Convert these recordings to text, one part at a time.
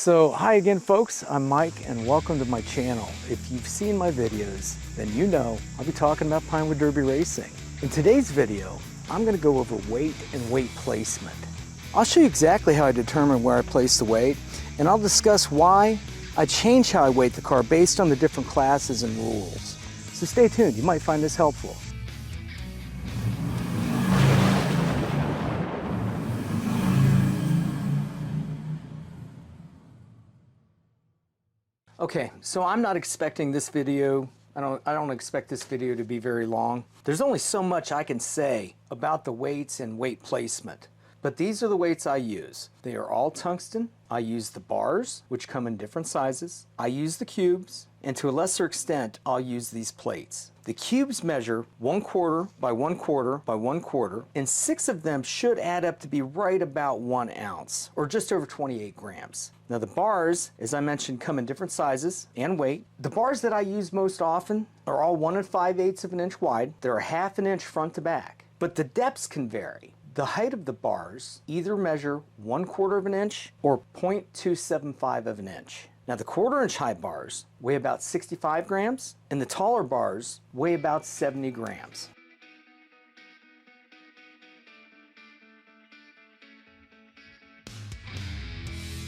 So hi again folks, I'm Mike and welcome to my channel. If you've seen my videos, then you know I'll be talking about Pinewood Derby racing. In today's video, I'm going to go over weight and weight placement. I'll show you exactly how I determine where I place the weight, and I'll discuss why I change how I weight the car based on the different classes and rules. So stay tuned, you might find this helpful. Okay, so I'm not expecting this video, I don't expect this video to be very long. There's only so much I can say about the weights and weight placement. But these are the weights I use. They are all tungsten. I use the bars, which come in different sizes. I use the cubes, and to a lesser extent, I'll use these plates. The cubes measure 1/4 by 1/4 by 1/4, and 6 of them should add up to be right about 1 ounce, or just over 28 grams. Now the bars, as I mentioned, come in different sizes and weight. The bars that I use most often are all 1 5/8 of an inch wide. They're a 1/2 inch front to back, but the depths can vary. The height of the bars either measure 1/4 of an inch or 0.275 of an inch. Now the 1/4 inch high bars weigh about 65 grams and the taller bars weigh about 70 grams.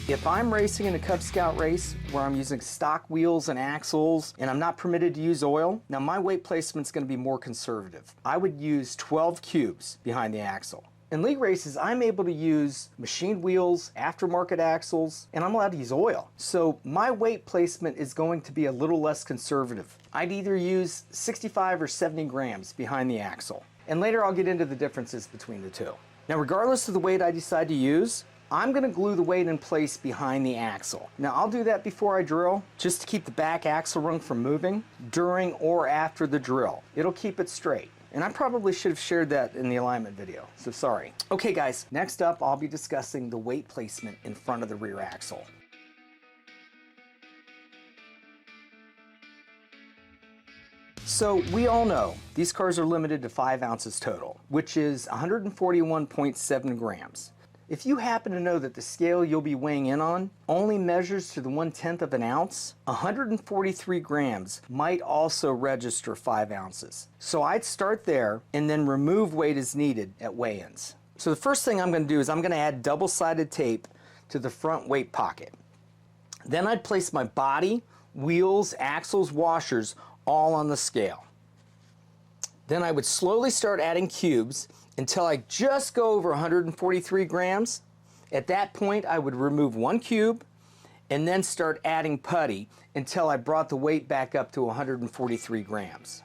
If I'm racing in a Cub Scout race where I'm using stock wheels and axles and I'm not permitted to use oil, now my weight placement is going to be more conservative. I would use 12 cubes behind the axle. In league races, I'm able to use machined wheels, aftermarket axles, and I'm allowed to use oil. So my weight placement is going to be a little less conservative. I'd either use 65 or 70 grams behind the axle. And later I'll get into the differences between the two. Now regardless of the weight I decide to use, I'm going to glue the weight in place behind the axle. Now I'll do that before I drill, just to keep the back axle rung from moving during or after the drill. It'll keep it straight. And I probably should have shared that in the alignment video, so sorry. Okay guys, next up I'll be discussing the weight placement in front of the rear axle. So we all know these cars are limited to 5 ounces total, which is 141.7 grams. If you happen to know that the scale you'll be weighing in on only measures to the 1/10 of an ounce, 143 grams might also register 5 ounces. So I'd start there and then remove weight as needed at weigh-ins. So the first thing I'm going to do is I'm going to add double-sided tape to the front weight pocket. Then I'd place my body, wheels, axles, washers all on the scale. Then I would slowly start adding cubes until I just go over 143 grams. At that point, I would remove 1 cube and then start adding putty until I brought the weight back up to 143 grams.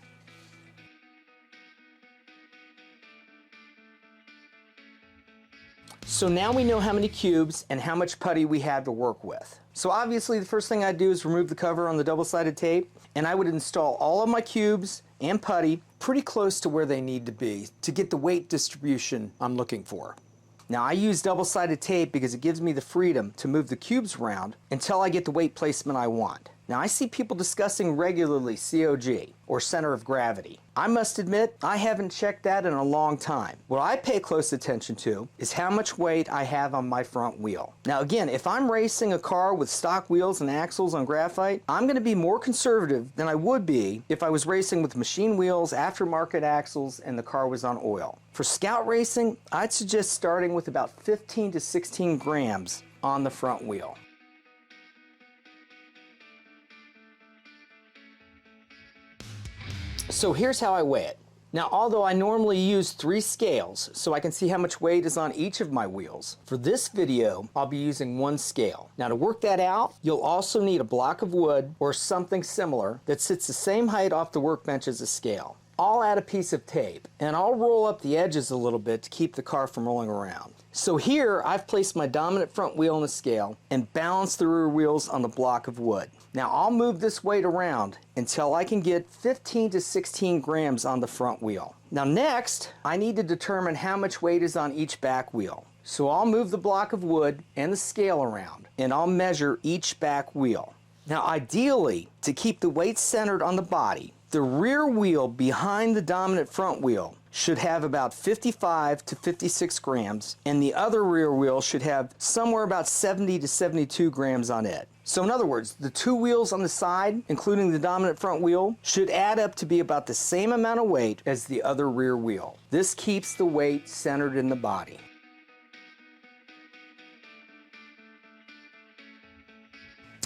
So now we know how many cubes and how much putty we have to work with. So obviously the first thing I'd do is remove the cover on the double-sided tape, and I would install all of my cubes and putty pretty close to where they need to be to get the weight distribution I'm looking for. Now I use double-sided tape because it gives me the freedom to move the cubes around until I get the weight placement I want. Now I see people discussing regularly COG, or center of gravity. I must admit, I haven't checked that in a long time. What I pay close attention to is how much weight I have on my front wheel. Now again, if I'm racing a car with stock wheels and axles on graphite, I'm going to be more conservative than I would be if I was racing with machine wheels, aftermarket axles, and the car was on oil. For scout racing, I'd suggest starting with about 15 to 16 grams on the front wheel. So here's how I weigh it. Now, although I normally use 3 scales so I can see how much weight is on each of my wheels, for this video, I'll be using 1 scale. Now to work that out, you'll also need a block of wood or something similar that sits the same height off the workbench as a scale. I'll add a piece of tape and I'll roll up the edges a little bit to keep the car from rolling around. So here I've placed my dominant front wheel on the scale and balanced the rear wheels on the block of wood. Now I'll move this weight around until I can get 15 to 16 grams on the front wheel. Now next, I need to determine how much weight is on each back wheel. So I'll move the block of wood and the scale around and I'll measure each back wheel. Now ideally, to keep the weight centered on the body, the rear wheel behind the dominant front wheel should have about 55 to 56 grams, and the other rear wheel should have somewhere about 70 to 72 grams on it. So in other words, the two wheels on the side, including the dominant front wheel, should add up to be about the same amount of weight as the other rear wheel. This keeps the weight centered in the body.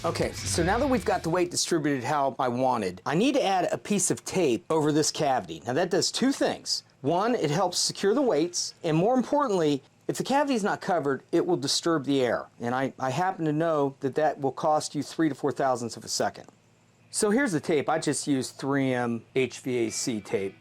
Okay, so now that we've got the weight distributed how I wanted, I need to add a piece of tape over this cavity. Now that does two things. One, it helps secure the weights, and more importantly, if the cavity is not covered, it will disturb the air. And I happen to know that that will cost you 3 to 4 thousandths of a second. So here's the tape. I just used 3M HVAC tape.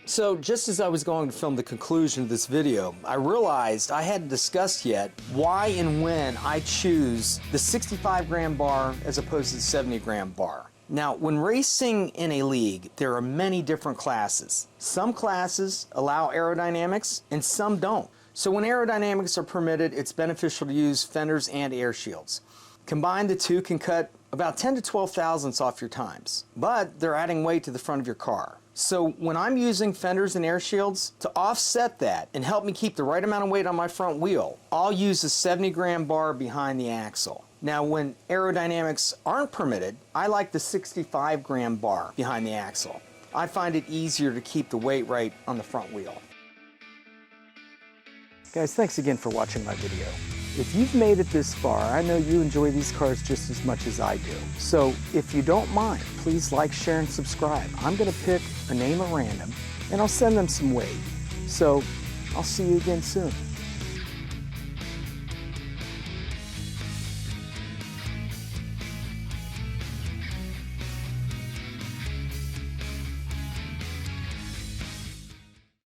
So just as I was going to film the conclusion of this video, I realized I hadn't discussed yet why and when I choose the 65 gram bar as opposed to the 70 gram bar. Now, when racing in a league, there are many different classes. Some classes allow aerodynamics and some don't. So when aerodynamics are permitted, it's beneficial to use fenders and air shields. Combined, the two can cut about 10 to 12 thousandths off your times, but they're adding weight to the front of your car. So when I'm using fenders and air shields, to offset that and help me keep the right amount of weight on my front wheel, I'll use a 70 gram bar behind the axle. Now when aerodynamics aren't permitted, I like the 65 gram bar behind the axle. I find it easier to keep the weight right on the front wheel. Guys, thanks again for watching my video. If you've made it this far, I know you enjoy these cars just as much as I do. So if you don't mind, please like, share, and subscribe. I'm going to pick a name at random, and I'll send them some weight. So I'll see you again soon.